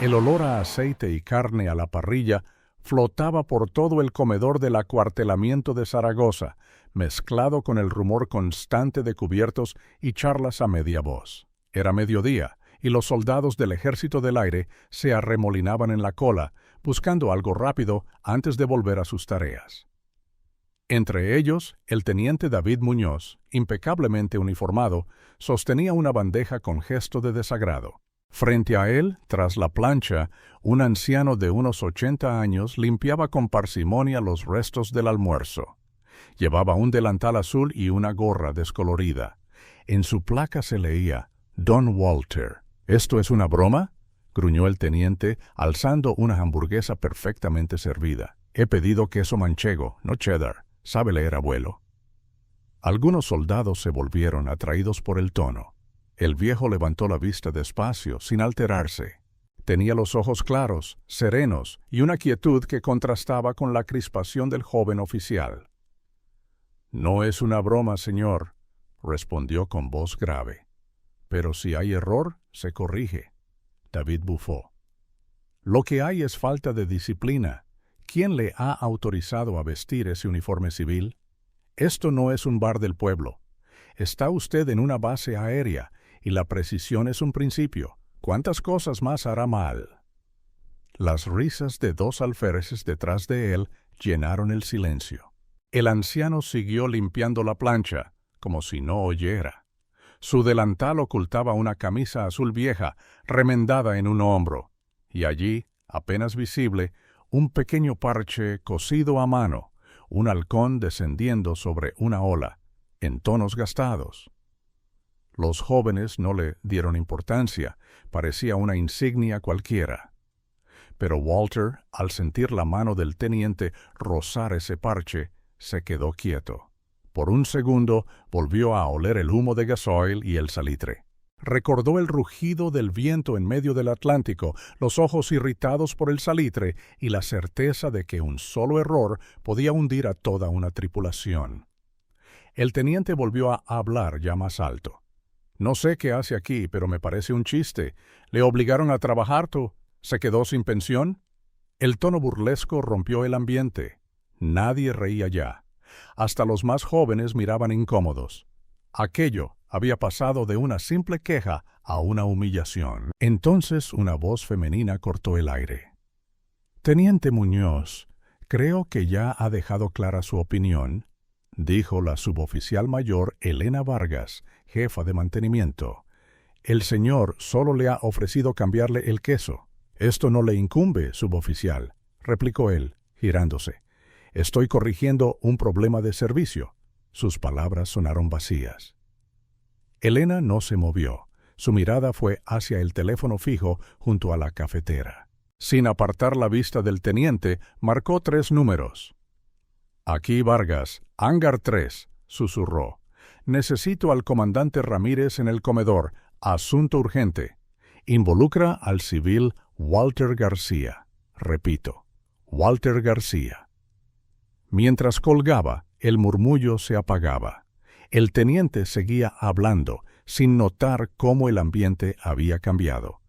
El olor a aceite y carne a la parrilla flotaba por todo el comedor del acuartelamiento de Zaragoza, mezclado con el rumor constante de cubiertos y charlas a media voz. Era mediodía, y los soldados del Ejército del Aire se arremolinaban en la cola, buscando algo rápido antes de volver a sus tareas. Entre ellos, el teniente David Muñoz, impecablemente uniformado, sostenía una bandeja con gesto de desagrado. Frente a él, tras la plancha, un anciano de unos 80 años limpiaba con parsimonia los restos del almuerzo. Llevaba un delantal azul y una gorra descolorida. En su placa se leía Don Walter. ¿Esto es una broma?, gruñó el teniente, alzando una hamburguesa perfectamente servida. He pedido queso manchego, no cheddar. ¿Sabe leer, abuelo? Algunos soldados se volvieron, atraídos por el tono. El viejo levantó la vista despacio, sin alterarse. Tenía los ojos claros, serenos, y una quietud que contrastaba con la crispación del joven oficial. «No es una broma, señor», respondió con voz grave. «Pero si hay error, se corrige». David bufó. «Lo que hay es falta de disciplina. ¿Quién le ha autorizado a vestir ese uniforme civil? Esto no es un bar del pueblo. Está usted en una base aérea, y la precisión es un principio. ¿Cuántas cosas más hará mal?». Las risas de dos alféreces detrás de él llenaron el silencio. El anciano siguió limpiando la plancha, como si no oyera. Su delantal ocultaba una camisa azul vieja, remendada en un hombro, y allí, apenas visible, un pequeño parche cosido a mano, un halcón descendiendo sobre una ola, en tonos gastados. Los jóvenes no le dieron importancia, parecía una insignia cualquiera. Pero Walter, al sentir la mano del teniente rozar ese parche, se quedó quieto. Por un segundo volvió a oler el humo de gasoil y el salitre. Recordó el rugido del viento en medio del Atlántico, los ojos irritados por el salitre y la certeza de que un solo error podía hundir a toda una tripulación. El teniente volvió a hablar ya más alto. «No sé qué hace aquí, pero me parece un chiste. ¿Le obligaron a trabajar tú? ¿Se quedó sin pensión?». El tono burlesco rompió el ambiente. Nadie reía ya. Hasta los más jóvenes miraban incómodos. Aquello había pasado de una simple queja a una humillación. Entonces una voz femenina cortó el aire. «Teniente Muñoz, creo que ya ha dejado clara su opinión», dijo la suboficial mayor Elena Vargas, jefa de mantenimiento. «El señor solo le ha ofrecido cambiarle el queso». «Esto no le incumbe, suboficial», replicó él, girándose. «Estoy corrigiendo un problema de servicio». Sus palabras sonaron vacías. Elena no se movió. Su mirada fue hacia el teléfono fijo junto a la cafetera. Sin apartar la vista del teniente, marcó 3 números. «Aquí Vargas, Hangar 3», susurró. «Necesito al comandante Ramírez en el comedor. Asunto urgente. Involucra al civil Walter García». Repito, Walter García. Mientras colgaba, el murmullo se apagaba. El teniente seguía hablando, sin notar cómo el ambiente había cambiado.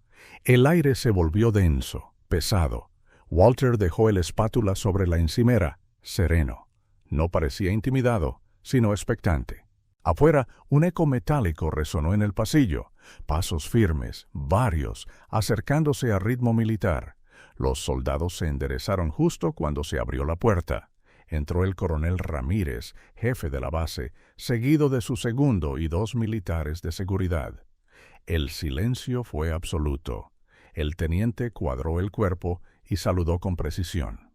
El aire se volvió denso, pesado. Walter dejó el espátula sobre la encimera, sereno. No parecía intimidado, sino expectante. Afuera, un eco metálico resonó en el pasillo. Pasos firmes, varios, acercándose a ritmo militar. Los soldados se enderezaron justo cuando se abrió la puerta. Entró el coronel Ramírez, jefe de la base, seguido de su segundo y 2 militares de seguridad. El silencio fue absoluto. El teniente cuadró el cuerpo y saludó con precisión.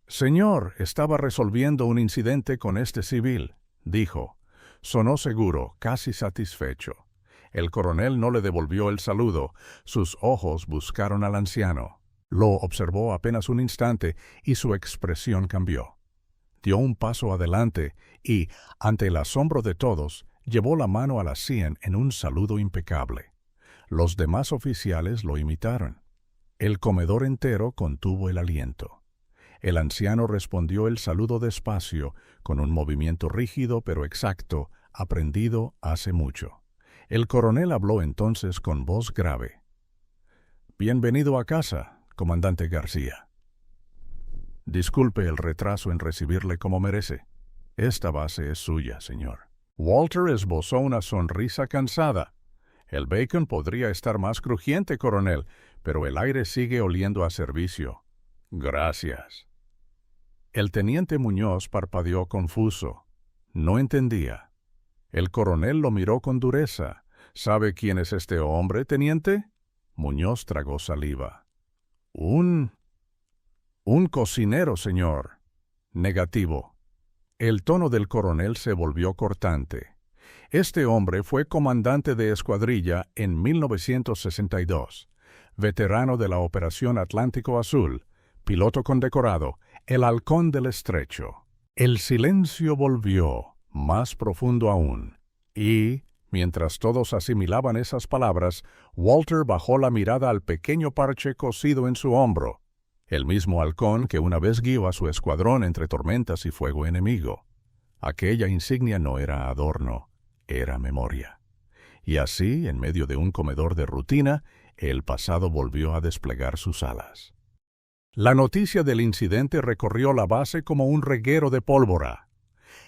«Señor, estaba resolviendo un incidente con este civil», dijo. Sonó seguro, casi satisfecho. El coronel no le devolvió el saludo. Sus ojos buscaron al anciano. Lo observó apenas un instante y su expresión cambió. Dio un paso adelante y, ante el asombro de todos, llevó la mano a la sien en un saludo impecable. Los demás oficiales lo imitaron. El comedor entero contuvo el aliento. El anciano respondió el saludo despacio, con un movimiento rígido pero exacto, aprendido hace mucho. El coronel habló entonces con voz grave. Bienvenido a casa, comandante García. Disculpe el retraso en recibirle como merece. Esta base es suya, señor. Walter esbozó una sonrisa cansada. El bacon podría estar más crujiente, coronel, pero el aire sigue oliendo a servicio. Gracias. El teniente Muñoz parpadeó confuso. No entendía. El coronel lo miró con dureza. ¿Sabe quién es este hombre, teniente? Muñoz tragó saliva. Un cocinero, señor. Negativo. El tono del coronel se volvió cortante. Este hombre fue comandante de escuadrilla en 1962, veterano de la Operación Atlántico Azul, piloto condecorado, el Halcón del Estrecho. El silencio volvió, más profundo aún, y, mientras todos asimilaban esas palabras, Walter bajó la mirada al pequeño parche cosido en su hombro, el mismo halcón que una vez guió a su escuadrón entre tormentas y fuego enemigo. Aquella insignia no era adorno, era memoria. Y así, en medio de un comedor de rutina, el pasado volvió a desplegar sus alas. La noticia del incidente recorrió la base como un reguero de pólvora.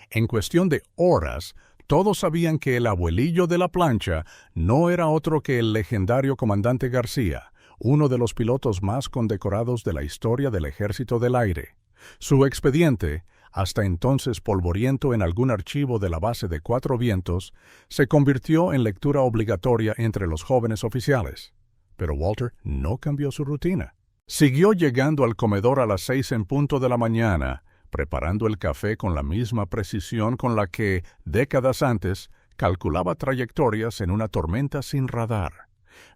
En cuestión de horas, todos sabían que el abuelillo de la plancha no era otro que el legendario comandante García, uno de los pilotos más condecorados de la historia del Ejército del Aire. Su expediente, hasta entonces polvoriento en algún archivo de la base de Cuatro Vientos, se convirtió en lectura obligatoria entre los jóvenes oficiales. Pero Walter no cambió su rutina. Siguió llegando al comedor a las 6 en punto de la mañana, preparando el café con la misma precisión con la que, décadas antes, calculaba trayectorias en una tormenta sin radar.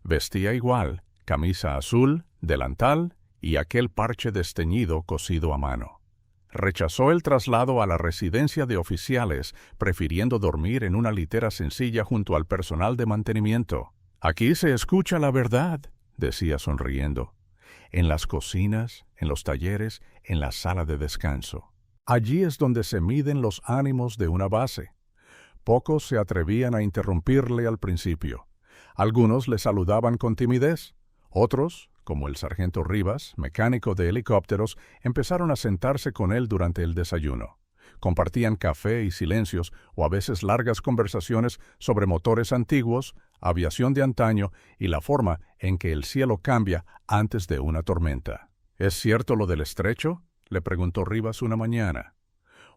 Vestía igual, camisa azul, delantal y aquel parche desteñido cosido a mano. Rechazó el traslado a la residencia de oficiales, prefiriendo dormir en una litera sencilla junto al personal de mantenimiento. «Aquí se escucha la verdad», decía sonriendo. En las cocinas, en los talleres, en la sala de descanso. Allí es donde se miden los ánimos de una base. Pocos se atrevían a interrumpirle al principio. Algunos le saludaban con timidez. Otros, como el sargento Rivas, mecánico de helicópteros, empezaron a sentarse con él durante el desayuno. Compartían café y silencios, o a veces largas conversaciones sobre motores antiguos, aviación de antaño y la forma en que el cielo cambia antes de una tormenta. «¿Es cierto lo del estrecho?», le preguntó Rivas una mañana.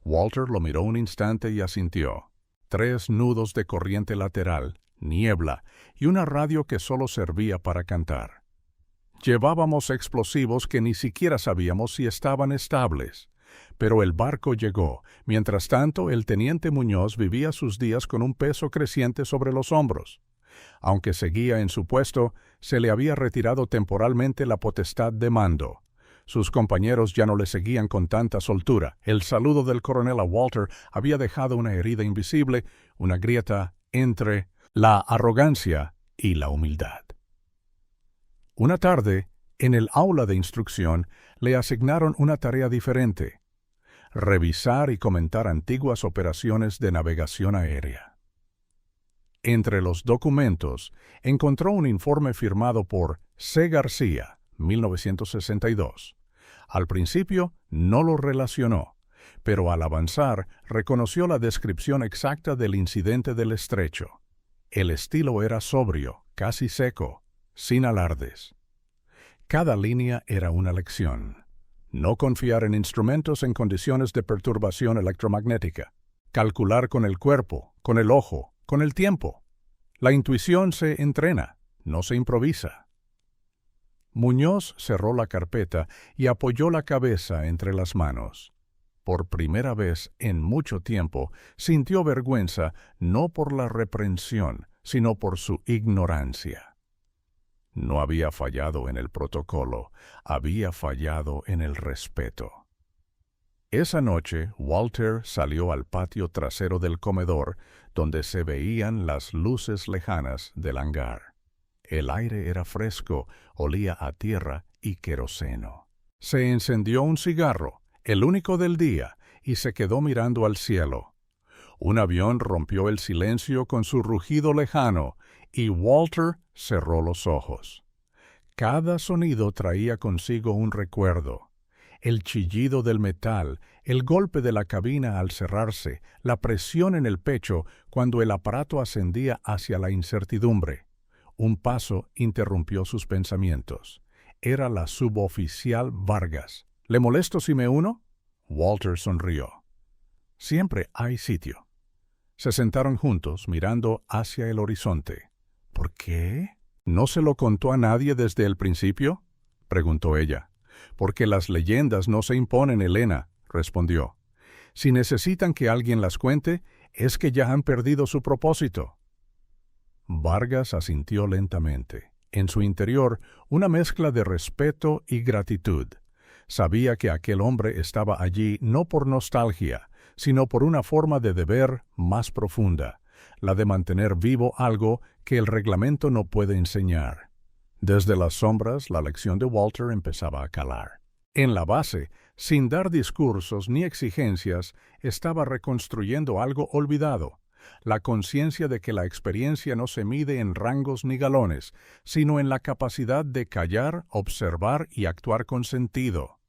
Walter lo miró un instante y asintió. 3 nudos de corriente lateral, niebla y una radio que solo servía para cantar. Llevábamos explosivos que ni siquiera sabíamos si estaban estables. Pero el barco llegó. Mientras tanto, el teniente Muñoz vivía sus días con un peso creciente sobre los hombros. Aunque seguía en su puesto, se le había retirado temporalmente la potestad de mando. Sus compañeros ya no le seguían con tanta soltura. El saludo del coronel a Walter había dejado una herida invisible, una grieta entre la arrogancia y la humildad. Una tarde, en el aula de instrucción, le asignaron una tarea diferente: revisar y comentar antiguas operaciones de navegación aérea. Entre los documentos, encontró un informe firmado por C. García, 1962. Al principio no lo relacionó, pero al avanzar reconoció la descripción exacta del incidente del estrecho. El estilo era sobrio, casi seco, sin alardes. Cada línea era una lección. No confiar en instrumentos en condiciones de perturbación electromagnética. Calcular con el cuerpo, con el ojo, con el tiempo. La intuición se entrena, no se improvisa. Muñoz cerró la carpeta y apoyó la cabeza entre las manos. Por primera vez en mucho tiempo sintió vergüenza no por la reprensión, sino por su ignorancia. No había fallado en el protocolo, había fallado en el respeto. Esa noche, Walter salió al patio trasero del comedor, donde se veían las luces lejanas del hangar. El aire era fresco, olía a tierra y queroseno. Se encendió un cigarro, el único del día, y se quedó mirando al cielo. Un avión rompió el silencio con su rugido lejano, y Walter cerró los ojos. Cada sonido traía consigo un recuerdo. El chillido del metal, el golpe de la cabina al cerrarse, la presión en el pecho cuando el aparato ascendía hacia la incertidumbre. Un paso interrumpió sus pensamientos. Era la suboficial Vargas. ¿Le molesto si me uno? Walter sonrió. Siempre hay sitio. Se sentaron juntos, mirando hacia el horizonte. ¿Por qué? ¿No se lo contó a nadie desde el principio?, preguntó ella. Porque las leyendas no se imponen, Elena, respondió. Si necesitan que alguien las cuente, es que ya han perdido su propósito. Vargas asintió lentamente. En su interior, una mezcla de respeto y gratitud. Sabía que aquel hombre estaba allí no por nostalgia, sino por una forma de deber más profunda, la de mantener vivo algo que el reglamento no puede enseñar. Desde las sombras, la lección de Walter empezaba a calar. En la base, sin dar discursos ni exigencias, estaba reconstruyendo algo olvidado, la conciencia de que la experiencia no se mide en rangos ni galones, sino en la capacidad de callar, observar y actuar con sentido.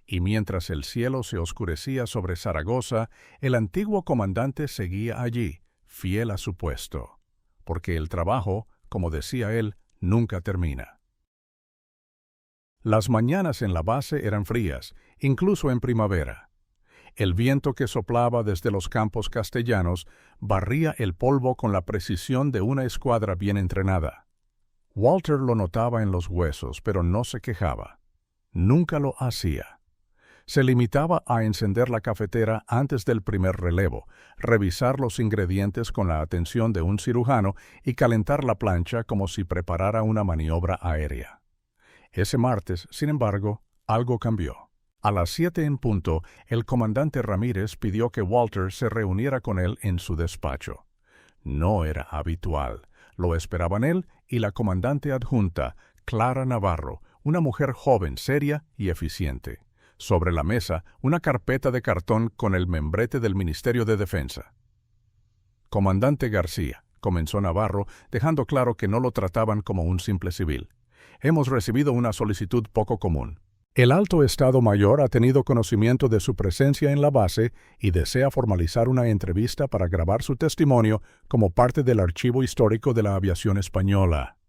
Y mientras el cielo se oscurecía sobre Zaragoza, el antiguo comandante seguía allí, fiel a su puesto, porque el trabajo, como decía él, nunca termina. Las mañanas en la base eran frías, incluso en primavera. El viento que soplaba desde los campos castellanos barría el polvo con la precisión de una escuadra bien entrenada. Walter lo notaba en los huesos, pero no se quejaba. Nunca lo hacía. Se limitaba a encender la cafetera antes del primer relevo, revisar los ingredientes con la atención de un cirujano y calentar la plancha como si preparara una maniobra aérea. Ese martes, sin embargo, algo cambió. A las 7 en punto, el comandante Ramírez pidió que Walter se reuniera con él en su despacho. No era habitual. Lo esperaban él y la comandante adjunta, Clara Navarro, una mujer joven, seria y eficiente. Sobre la mesa, una carpeta de cartón con el membrete del Ministerio de Defensa. Comandante García, comenzó Navarro, dejando claro que no lo trataban como un simple civil. Hemos recibido una solicitud poco común. El Alto Estado Mayor ha tenido conocimiento de su presencia en la base y desea formalizar una entrevista para grabar su testimonio como parte del archivo histórico de la aviación española.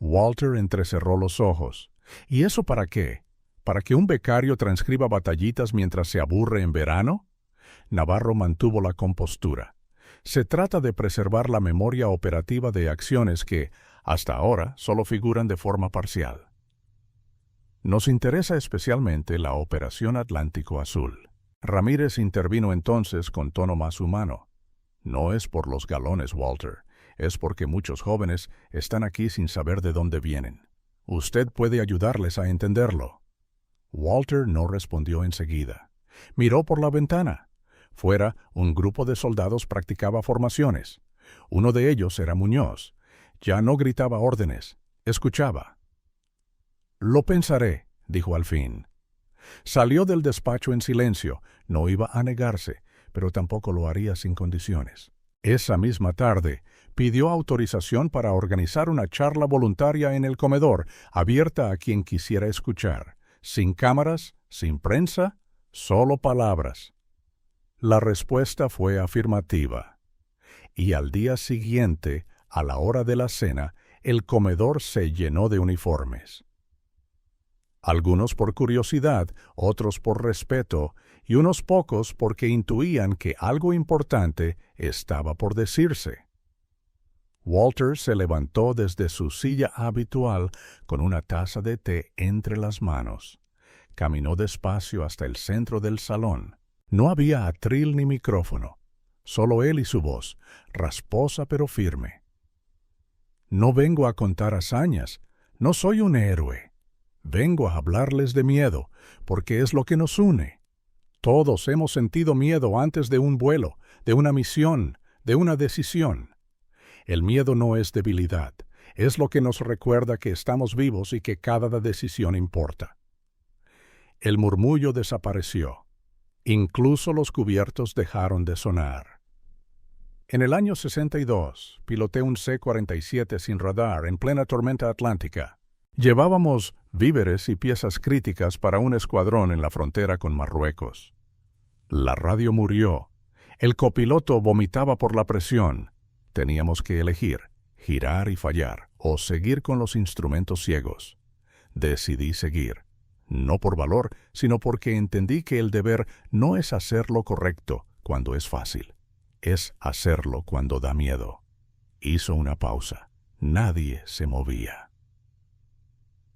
Walter entrecerró los ojos. ¿Y eso para qué? ¿Para que un becario transcriba batallitas mientras se aburre en verano? Navarro mantuvo la compostura. Se trata de preservar la memoria operativa de acciones que, hasta ahora, solo figuran de forma parcial. Nos interesa especialmente la Operación Atlántico Azul. Ramírez intervino entonces con tono más humano. No es por los galones, Walter. Es porque muchos jóvenes están aquí sin saber de dónde vienen. Usted puede ayudarles a entenderlo. Walter no respondió enseguida. Miró por la ventana. Fuera, un grupo de soldados practicaba formaciones. Uno de ellos era Muñoz. Ya no gritaba órdenes, escuchaba. «Lo pensaré», dijo al fin. Salió del despacho en silencio. No iba a negarse, pero tampoco lo haría sin condiciones. Esa misma tarde, pidió autorización para organizar una charla voluntaria en el comedor, abierta a quien quisiera escuchar. Sin cámaras, sin prensa, solo palabras. La respuesta fue afirmativa. Y al día siguiente, a la hora de la cena, el comedor se llenó de uniformes. Algunos por curiosidad, otros por respeto, y unos pocos porque intuían que algo importante estaba por decirse. Walter se levantó desde su silla habitual con una taza de té entre las manos. Caminó despacio hasta el centro del salón. No había atril ni micrófono, solo él y su voz, rasposa pero firme. No vengo a contar hazañas, no soy un héroe. Vengo a hablarles de miedo, porque es lo que nos une. Todos hemos sentido miedo antes de un vuelo, de una misión, de una decisión. El miedo no es debilidad, es lo que nos recuerda que estamos vivos y que cada decisión importa. El murmullo desapareció. Incluso los cubiertos dejaron de sonar. En el año 62, piloté un C-47 sin radar en plena tormenta atlántica. Llevábamos víveres y piezas críticas para un escuadrón en la frontera con Marruecos. La radio murió. El copiloto vomitaba por la presión. Teníamos que elegir, girar y fallar, o seguir con los instrumentos ciegos. Decidí seguir, no por valor, sino porque entendí que el deber no es hacer lo correcto cuando es fácil, es hacerlo cuando da miedo. Hizo una pausa. Nadie se movía.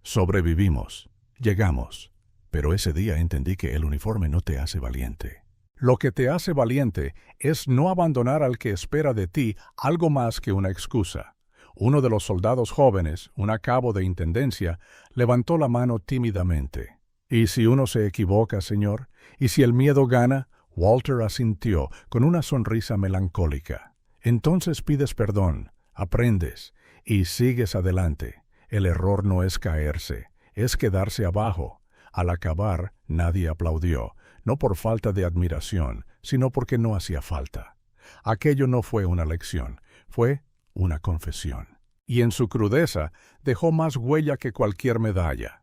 Sobrevivimos, llegamos, pero ese día entendí que el uniforme no te hace valiente. Lo que te hace valiente es no abandonar al que espera de ti algo más que una excusa. Uno de los soldados jóvenes, un cabo de intendencia, levantó la mano tímidamente. ¿Y si uno se equivoca, señor? ¿Y si el miedo gana? Walter asintió con una sonrisa melancólica. Entonces pides perdón, aprendes y sigues adelante. El error no es caerse, es quedarse abajo. Al acabar, nadie aplaudió, no por falta de admiración, sino porque no hacía falta. Aquello no fue una lección, fue una confesión. Y en su crudeza dejó más huella que cualquier medalla.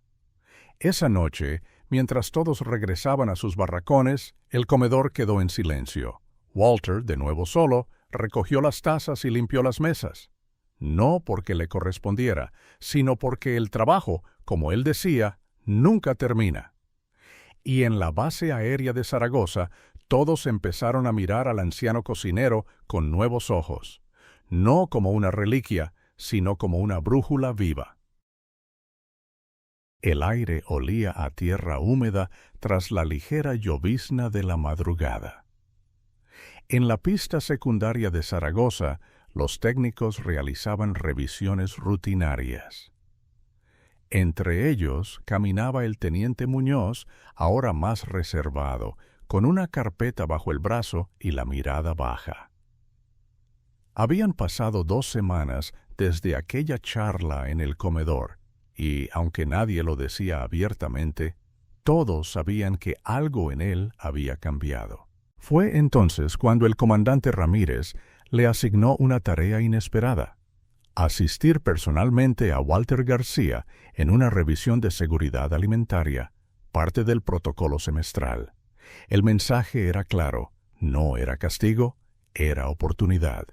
Esa noche, mientras todos regresaban a sus barracones, el comedor quedó en silencio. Walter, de nuevo solo, recogió las tazas y limpió las mesas. No porque le correspondiera, sino porque el trabajo, como él decía, nunca termina. Y en la base aérea de Zaragoza, todos empezaron a mirar al anciano cocinero con nuevos ojos, no como una reliquia, sino como una brújula viva. El aire olía a tierra húmeda tras la ligera llovizna de la madrugada. En la pista secundaria de Zaragoza, los técnicos realizaban revisiones rutinarias. Entre ellos caminaba el teniente Muñoz, ahora más reservado, con una carpeta bajo el brazo y la mirada baja. Habían pasado 2 semanas desde aquella charla en el comedor, y, aunque nadie lo decía abiertamente, todos sabían que algo en él había cambiado. Fue entonces cuando el comandante Ramírez le asignó una tarea inesperada: asistir personalmente a Walter García en una revisión de seguridad alimentaria, parte del protocolo semestral. El mensaje era claro, no era castigo, era oportunidad.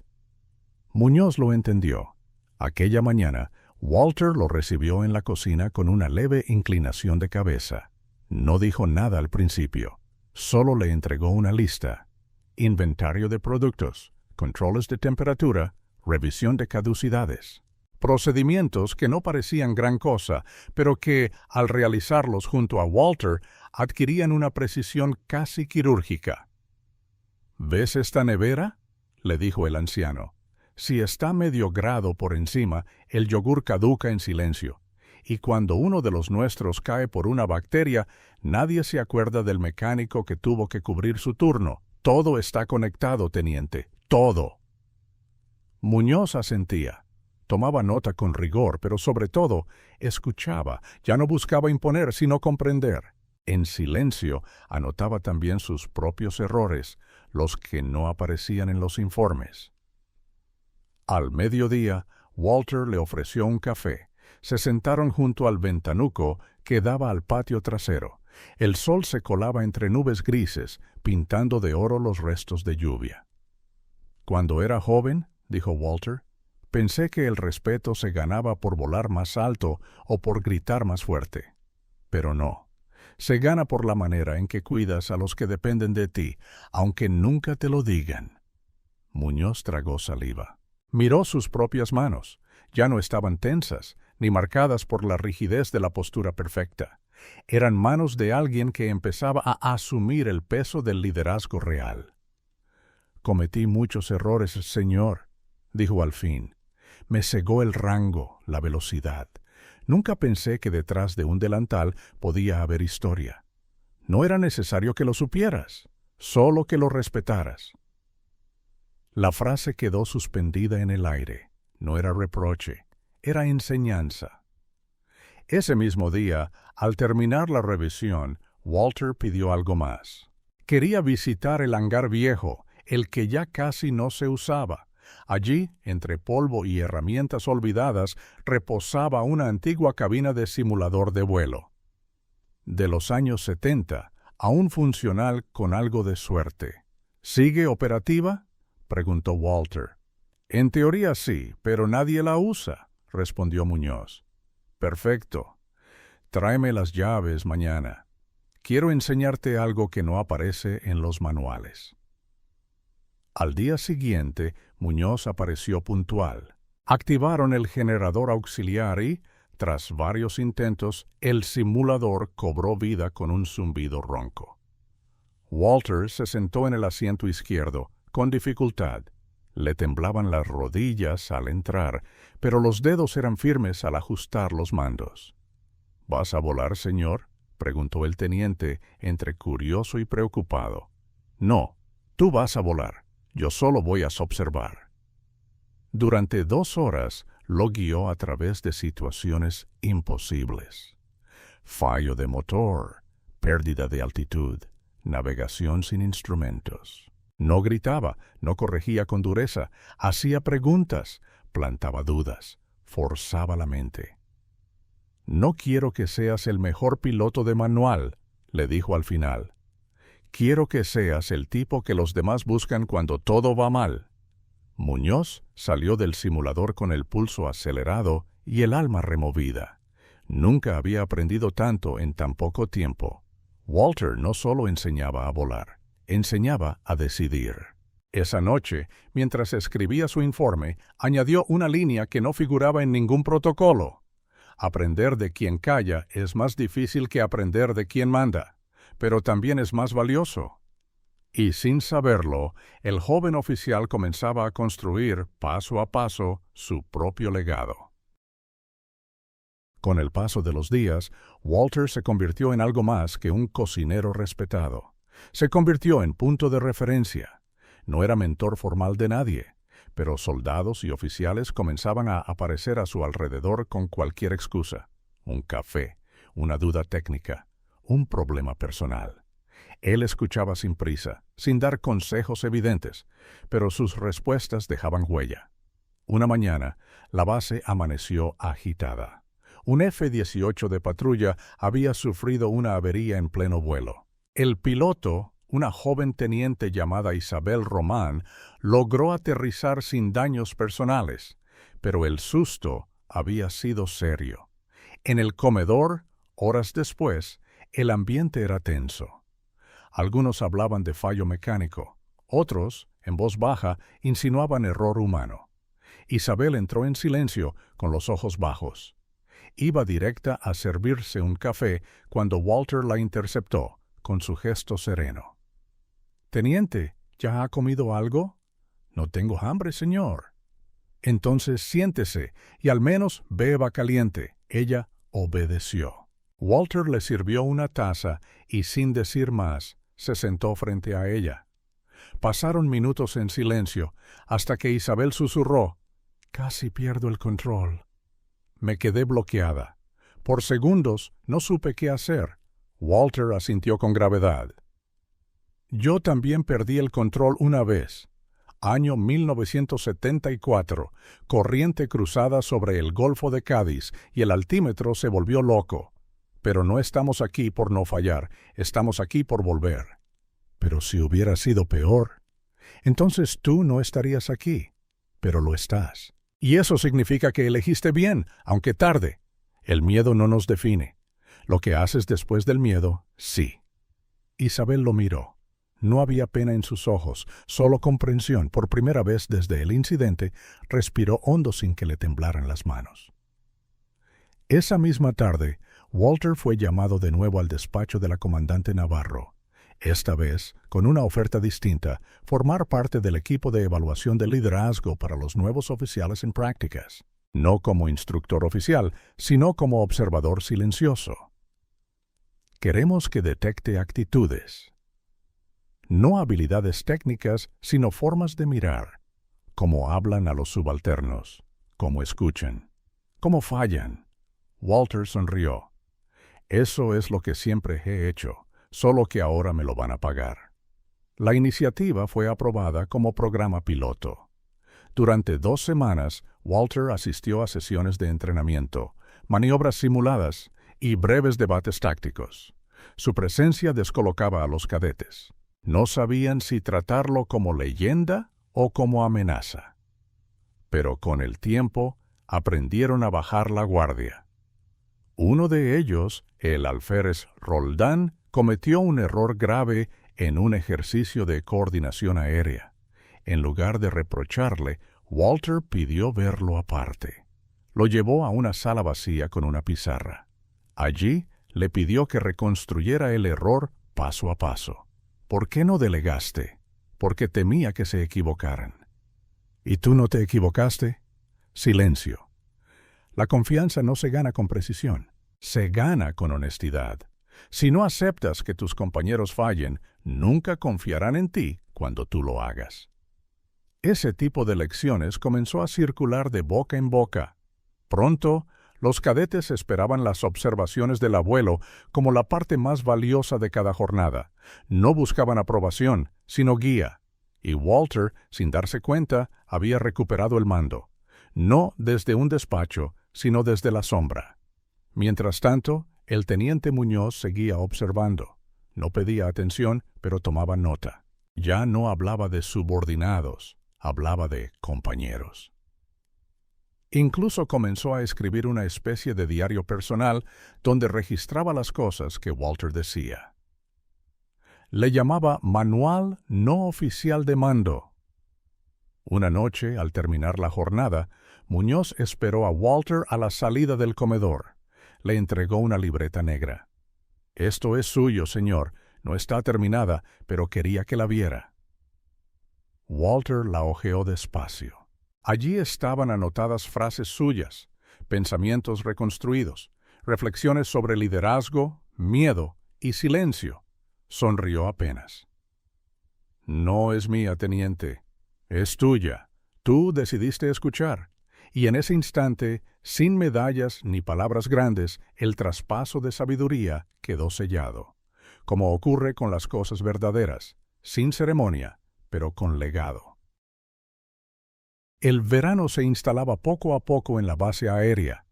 Muñoz lo entendió. Aquella mañana, Walter lo recibió en la cocina con una leve inclinación de cabeza. No dijo nada al principio, solo le entregó una lista: inventario de productos, controles de temperatura, revisión de caducidades. Procedimientos que no parecían gran cosa, pero que, al realizarlos junto a Walter, adquirían una precisión casi quirúrgica. ¿Ves esta nevera?, le dijo el anciano. Si está medio grado por encima, el yogur caduca en silencio. Y cuando uno de los nuestros cae por una bacteria, nadie se acuerda del mecánico que tuvo que cubrir su turno. Todo está conectado, teniente, todo. Muñoz asentía. Tomaba nota con rigor, pero sobre todo, escuchaba. Ya no buscaba imponer, sino comprender. En silencio, anotaba también sus propios errores, los que no aparecían en los informes. Al mediodía, Walter le ofreció un café. Se sentaron junto al ventanuco que daba al patio trasero. El sol se colaba entre nubes grises, pintando de oro los restos de lluvia. Cuando era joven, dijo Walter, pensé que el respeto se ganaba por volar más alto o por gritar más fuerte. Pero no. Se gana por la manera en que cuidas a los que dependen de ti, aunque nunca te lo digan. Muñoz tragó saliva. Miró sus propias manos. Ya no estaban tensas, ni marcadas por la rigidez de la postura perfecta. Eran manos de alguien que empezaba a asumir el peso del liderazgo real. Cometí muchos errores, señor, dijo al fin. Me cegó el rango, la velocidad. Nunca pensé que detrás de un delantal podía haber historia. No era necesario que lo supieras, solo que lo respetaras. La frase quedó suspendida en el aire. No era reproche, era enseñanza. Ese mismo día, al terminar la revisión, Walter pidió algo más. Quería visitar el hangar viejo, el que ya casi no se usaba. Allí, entre polvo y herramientas olvidadas, reposaba una antigua cabina de simulador de vuelo. De los años 70, aún funcional con algo de suerte. ¿Sigue operativa?, preguntó Walter. En teoría sí, pero nadie la usa, respondió Muñoz. Perfecto. Tráeme las llaves mañana. Quiero enseñarte algo que no aparece en los manuales. Al día siguiente, Muñoz apareció puntual. Activaron el generador auxiliar y, tras varios intentos, el simulador cobró vida con un zumbido ronco. Walter se sentó en el asiento izquierdo, con dificultad. Le temblaban las rodillas al entrar, pero los dedos eran firmes al ajustar los mandos. ¿Vas a volar, señor?, preguntó el teniente, entre curioso y preocupado. No, tú vas a volar. Yo solo voy a observar. Durante 2 horas lo guió a través de situaciones imposibles. Fallo de motor, pérdida de altitud, navegación sin instrumentos. No gritaba, no corregía con dureza, hacía preguntas, plantaba dudas, forzaba la mente. No quiero que seas el mejor piloto de manual, le dijo al final. Quiero que seas el tipo que los demás buscan cuando todo va mal. Muñoz salió del simulador con el pulso acelerado y el alma removida. Nunca había aprendido tanto en tan poco tiempo. Walter no solo enseñaba a volar, enseñaba a decidir. Esa noche, mientras escribía su informe, añadió una línea que no figuraba en ningún protocolo. Aprender de quien calla es más difícil que aprender de quien manda, pero también es más valioso. Y sin saberlo, el joven oficial comenzaba a construir, paso a paso, su propio legado. Con el paso de los días, Walter se convirtió en algo más que un cocinero respetado. Se convirtió en punto de referencia. No era mentor formal de nadie, pero soldados y oficiales comenzaban a aparecer a su alrededor con cualquier excusa. Un café, una duda técnica, un problema personal. Él escuchaba sin prisa, sin dar consejos evidentes, pero sus respuestas dejaban huella. Una mañana, la base amaneció agitada. Un F-18 de patrulla había sufrido una avería en pleno vuelo. El piloto, una joven teniente llamada Isabel Román, logró aterrizar sin daños personales, pero el susto había sido serio. En el comedor, horas después, el ambiente era tenso. Algunos hablaban de fallo mecánico, otros, en voz baja, insinuaban error humano. Isabel entró en silencio, con los ojos bajos. Iba directa a servirse un café cuando Walter la interceptó, con su gesto sereno. «Teniente, ¿ya ha comido algo?» «No tengo hambre, señor». «Entonces siéntese y al menos beba caliente». Ella obedeció. Walter le sirvió una taza y, sin decir más, se sentó frente a ella. Pasaron minutos en silencio, hasta que Isabel susurró: «Casi pierdo el control». Me quedé bloqueada. Por segundos no supe qué hacer. Walter asintió con gravedad. «Yo también perdí el control una vez. Año 1974, corriente cruzada sobre el Golfo de Cádiz y el altímetro se volvió loco. Pero no estamos aquí por no fallar, estamos aquí por volver». «Pero si hubiera sido peor, entonces tú no estarías aquí, pero lo estás. Y eso significa que elegiste bien, aunque tarde. El miedo no nos define. Lo que haces después del miedo, sí». Isabel lo miró. No había pena en sus ojos, solo comprensión. Por primera vez desde el incidente, respiró hondo sin que le temblaran las manos. Esa misma tarde, Walter fue llamado de nuevo al despacho de la comandante Navarro. Esta vez, con una oferta distinta, formar parte del equipo de evaluación de liderazgo para los nuevos oficiales en prácticas. No como instructor oficial, sino como observador silencioso. Queremos que detecte actitudes. No habilidades técnicas, sino formas de mirar. Cómo hablan a los subalternos, cómo escuchan, cómo fallan. Walter sonrió. Eso es lo que siempre he hecho, solo que ahora me lo van a pagar. La iniciativa fue aprobada como programa piloto. Durante 2 semanas, Walter asistió a sesiones de entrenamiento, maniobras simuladas y breves debates tácticos. Su presencia descolocaba a los cadetes. No sabían si tratarlo como leyenda o como amenaza. Pero con el tiempo, aprendieron a bajar la guardia. Uno de ellos, el alférez Roldán, cometió un error grave en un ejercicio de coordinación aérea. En lugar de reprocharle, Walter pidió verlo aparte. Lo llevó a una sala vacía con una pizarra. Allí le pidió que reconstruyera el error paso a paso. ¿Por qué no delegaste? Porque temía que se equivocaran. ¿Y tú no te equivocaste? Silencio. La confianza no se gana con precisión, se gana con honestidad. Si no aceptas que tus compañeros fallen, nunca confiarán en ti cuando tú lo hagas. Ese tipo de lecciones comenzó a circular de boca en boca. Pronto, los cadetes esperaban las observaciones del abuelo como la parte más valiosa de cada jornada. No buscaban aprobación, sino guía. Y Walter, sin darse cuenta, había recuperado el mando. No desde un despacho, sino desde la sombra. Mientras tanto, el teniente Muñoz seguía observando. No pedía atención, pero tomaba nota. Ya no hablaba de subordinados, hablaba de compañeros. Incluso comenzó a escribir una especie de diario personal donde registraba las cosas que Walter decía. Le llamaba Manual No Oficial de Mando. Una noche, al terminar la jornada, Muñoz esperó a Walter a la salida del comedor. Le entregó una libreta negra. «Esto es suyo, señor. No está terminada, pero quería que la viera». Walter la hojeó despacio. Allí estaban anotadas frases suyas, pensamientos reconstruidos, reflexiones sobre liderazgo, miedo y silencio. Sonrió apenas. «No es mía, teniente. Es tuya. Tú decidiste escuchar». Y en ese instante, sin medallas ni palabras grandes, el traspaso de sabiduría quedó sellado, como ocurre con las cosas verdaderas, sin ceremonia, pero con legado. El verano se instalaba poco a poco en la base aérea.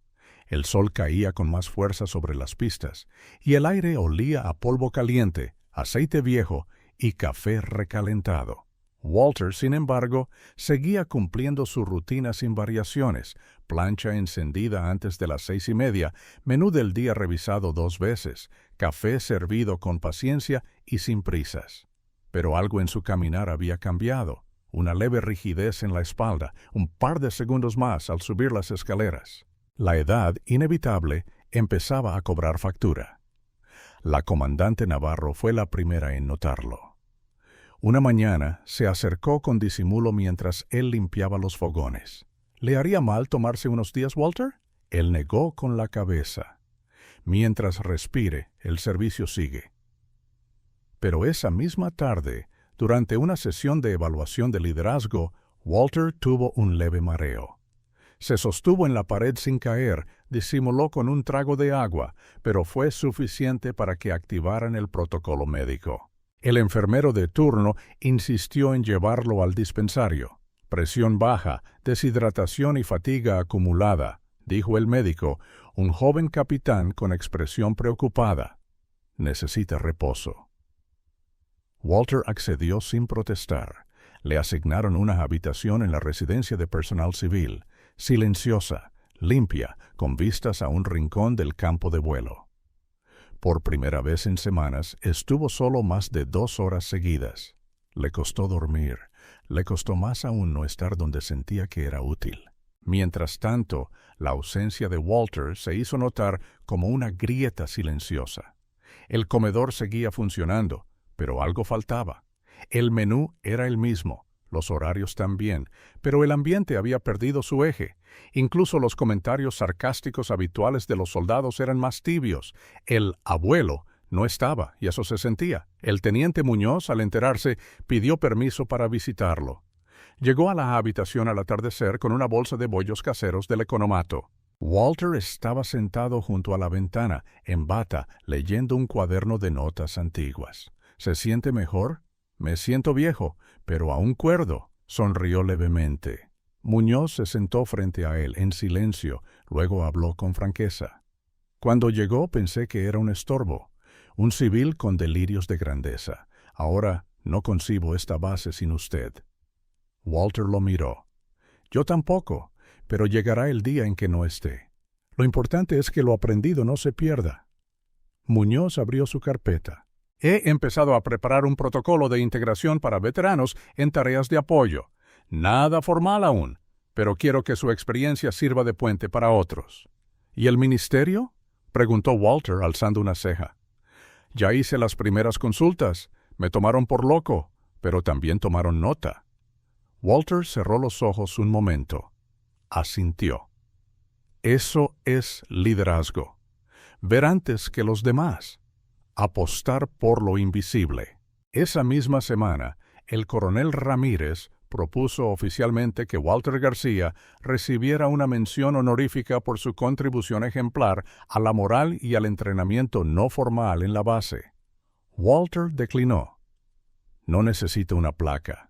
El sol caía con más fuerza sobre las pistas, y el aire olía a polvo caliente, aceite viejo y café recalentado. Walter, sin embargo, seguía cumpliendo su rutina sin variaciones: plancha encendida antes de las 6:30, menú del día revisado 2 veces, café servido con paciencia y sin prisas. Pero algo en su caminar había cambiado. Una leve rigidez en la espalda, un par de segundos más al subir las escaleras. La edad, inevitable, empezaba a cobrar factura. La comandante Navarro fue la primera en notarlo. Una mañana se acercó con disimulo mientras él limpiaba los fogones. ¿Le haría mal tomarse unos días, Walter? Él negó con la cabeza. Mientras respire, el servicio sigue. Pero esa misma tarde, durante una sesión de evaluación de liderazgo, Walter tuvo un leve mareo. Se sostuvo en la pared sin caer, disimuló con un trago de agua, pero fue suficiente para que activaran el protocolo médico. El enfermero de turno insistió en llevarlo al dispensario. «Presión baja, deshidratación y fatiga acumulada», dijo el médico, un joven capitán con expresión preocupada. «Necesita reposo». Walter accedió sin protestar. Le asignaron una habitación en la residencia de personal civil, silenciosa, limpia, con vistas a un rincón del campo de vuelo. Por primera vez en semanas, estuvo solo más de 2 horas seguidas. Le costó dormir, le costó más aún no estar donde sentía que era útil. Mientras tanto, la ausencia de Walter se hizo notar como una grieta silenciosa. El comedor seguía funcionando, pero algo faltaba. El menú era el mismo, los horarios también, pero el ambiente había perdido su eje. Incluso los comentarios sarcásticos habituales de los soldados eran más tibios. El abuelo no estaba, y eso se sentía. El teniente Muñoz, al enterarse, pidió permiso para visitarlo. Llegó a la habitación al atardecer con una bolsa de bollos caseros del economato. Walter estaba sentado junto a la ventana, en bata, leyendo un cuaderno de notas antiguas. ¿Se siente mejor? «Me siento viejo, pero aún cuerdo», sonrió levemente. Muñoz se sentó frente a él, en silencio, luego habló con franqueza. Cuando llegó pensé que era un estorbo, un civil con delirios de grandeza. Ahora no concibo esta base sin usted. Walter lo miró. Yo tampoco, pero llegará el día en que no esté. Lo importante es que lo aprendido no se pierda. Muñoz abrió su carpeta. He empezado a preparar un protocolo de integración para veteranos en tareas de apoyo. Nada formal aún, pero quiero que su experiencia sirva de puente para otros. ¿Y el ministerio?, preguntó Walter alzando una ceja. Ya hice las primeras consultas. Me tomaron por loco, pero también tomaron nota. Walter cerró los ojos un momento. Asintió. Eso es liderazgo. Ver antes que los demás. Apostar por lo invisible. Esa misma semana, el coronel Ramírez propuso oficialmente que Walter García recibiera una mención honorífica por su contribución ejemplar a la moral y al entrenamiento no formal en la base. Walter declinó. No necesito una placa.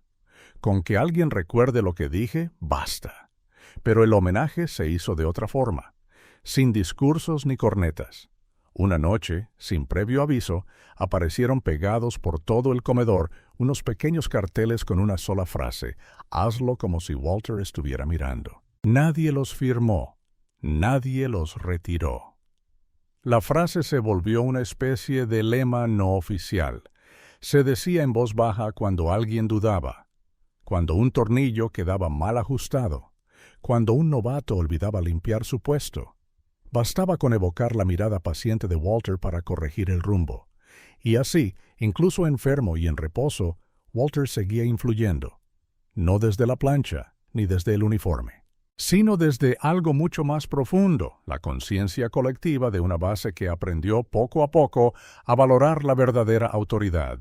Con que alguien recuerde lo que dije, basta. Pero el homenaje se hizo de otra forma, sin discursos ni cornetas. Una noche, sin previo aviso, aparecieron pegados por todo el comedor unos pequeños carteles con una sola frase: hazlo como si Walter estuviera mirando. Nadie los firmó, nadie los retiró. La frase se volvió una especie de lema no oficial. Se decía en voz baja cuando alguien dudaba, cuando un tornillo quedaba mal ajustado, cuando un novato olvidaba limpiar su puesto. Bastaba con evocar la mirada paciente de Walter para corregir el rumbo. Y así, incluso enfermo y en reposo, Walter seguía influyendo. No desde la plancha, ni desde el uniforme, sino desde algo mucho más profundo, la conciencia colectiva de una base que aprendió poco a poco a valorar la verdadera autoridad.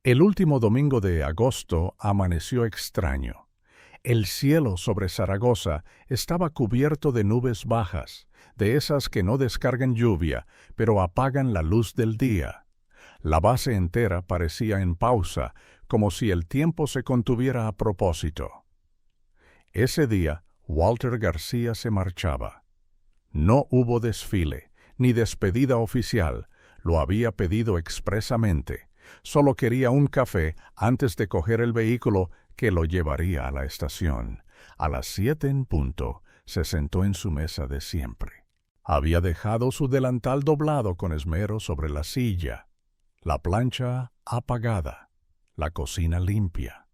El último domingo de agosto amaneció extraño. El cielo sobre Zaragoza estaba cubierto de nubes bajas, de esas que no descargan lluvia, pero apagan la luz del día. La base entera parecía en pausa, como si el tiempo se contuviera a propósito. Ese día, Walter García se marchaba. No hubo desfile, ni despedida oficial. Lo había pedido expresamente. Solo quería un café antes de coger el vehículo que lo llevaría a la estación. A las 7 en punto, se sentó en su mesa de siempre. Había dejado su delantal doblado con esmero sobre la silla, la plancha apagada, la cocina limpia.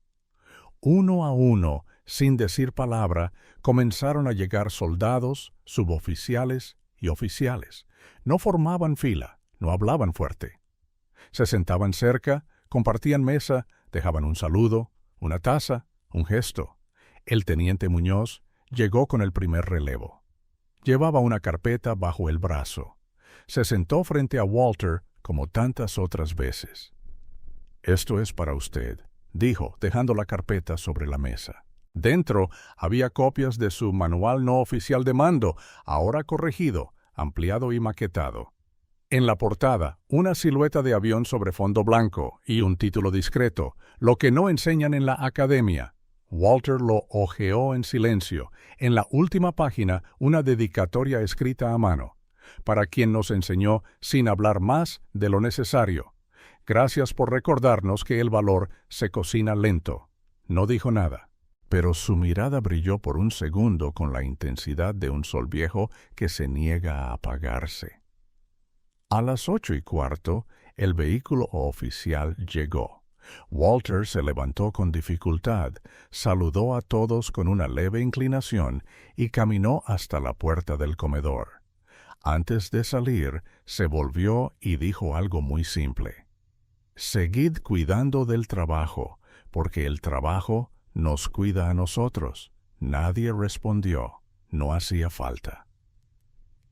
Uno a uno, sin decir palabra, comenzaron a llegar soldados, suboficiales y oficiales. No formaban fila, no hablaban fuerte. Se sentaban cerca, compartían mesa, dejaban un saludo, una taza, un gesto. El teniente Muñoz llegó con el primer relevo. Llevaba una carpeta bajo el brazo. Se sentó frente a Walter como tantas otras veces. «Esto es para usted», dijo, dejando la carpeta sobre la mesa. Dentro había copias de su manual no oficial de mando, ahora corregido, ampliado y maquetado. En la portada, una silueta de avión sobre fondo blanco y un título discreto, lo que no enseñan en la academia. Walter lo hojeó en silencio. En la última página, una dedicatoria escrita a mano, para quien nos enseñó sin hablar más de lo necesario. Gracias por recordarnos que el valor se cocina lento. No dijo nada, pero su mirada brilló por un segundo con la intensidad de un sol viejo que se niega a apagarse. A las 8:15, el vehículo oficial llegó. Walter se levantó con dificultad, saludó a todos con una leve inclinación y caminó hasta la puerta del comedor. Antes de salir, se volvió y dijo algo muy simple. «Seguid cuidando del trabajo, porque el trabajo nos cuida a nosotros». Nadie respondió. No hacía falta.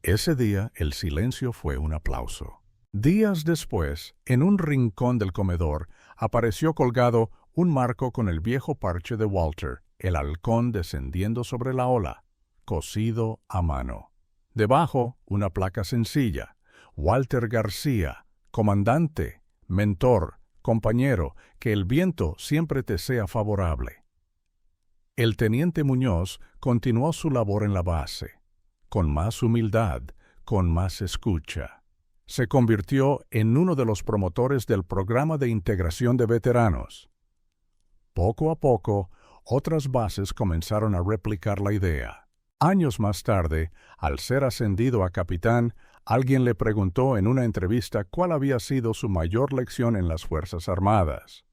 Ese día el silencio fue un aplauso. Días después, en un rincón del comedor, apareció colgado un marco con el viejo parche de Walter, el halcón descendiendo sobre la ola, cosido a mano. Debajo, una placa sencilla: Walter García, comandante, mentor, compañero, que el viento siempre te sea favorable. El teniente Muñoz continuó su labor en la base, con más humildad, con más escucha. Se convirtió en uno de los promotores del programa de integración de veteranos. Poco a poco, otras bases comenzaron a replicar la idea. Años más tarde, al ser ascendido a capitán, alguien le preguntó en una entrevista cuál había sido su mayor lección en las Fuerzas Armadas.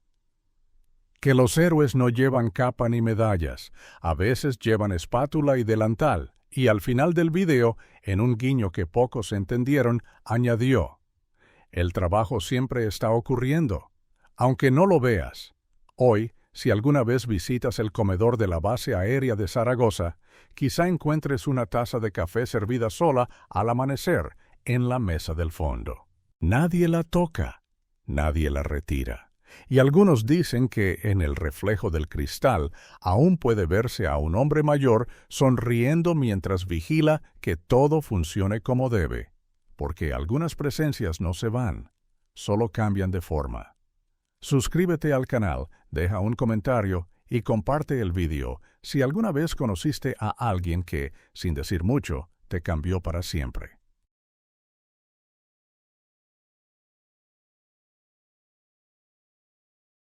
Que los héroes no llevan capa ni medallas, a veces llevan espátula y delantal, y al final del video, en un guiño que pocos entendieron, añadió: el trabajo siempre está ocurriendo, aunque no lo veas. Hoy, si alguna vez visitas el comedor de la base aérea de Zaragoza, quizá encuentres una taza de café servida sola al amanecer en la mesa del fondo. Nadie la toca, nadie la retira. Y algunos dicen que en el reflejo del cristal aún puede verse a un hombre mayor sonriendo mientras vigila que todo funcione como debe, porque algunas presencias no se van, solo cambian de forma. Suscríbete al canal, deja un comentario y comparte el video si alguna vez conociste a alguien que, sin decir mucho, te cambió para siempre.